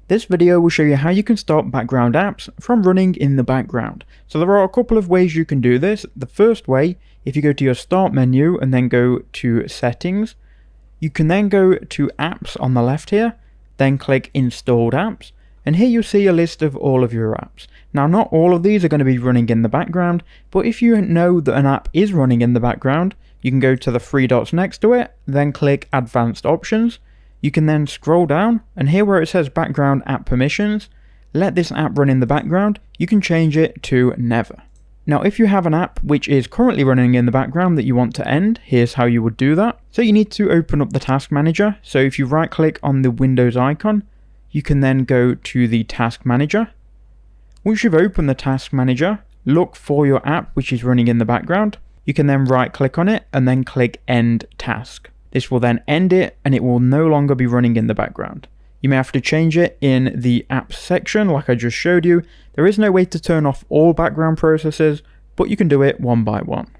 This video will show you how you can stop background apps from running in the background. So there are a couple of ways you can do this. The first way, if you go to your start menu and then go to settings, you can then go to apps on the left here, then click installed apps, and here you'll see a list of all of your apps. Now not all of these are going to be running in the background, but if you know that an app is running in the background, you can go to the three dots next to it, then click advanced options. You can then scroll down, and here where it says background app permissions, let this app run in the background, you can change it to never. Now if you have an app which is currently running in the background that you want to end, here's how you would do that. So you need to open up the task manager. So if you right click on the Windows icon, you can then go to the task manager. Once you've opened the task manager, look for your app which is running in the background. You can then right click on it and then click end task. This will then end it and it will no longer be running in the background. You may have to change it in the apps section like I just showed you. There is no way to turn off all background processes, but you can do it one by one.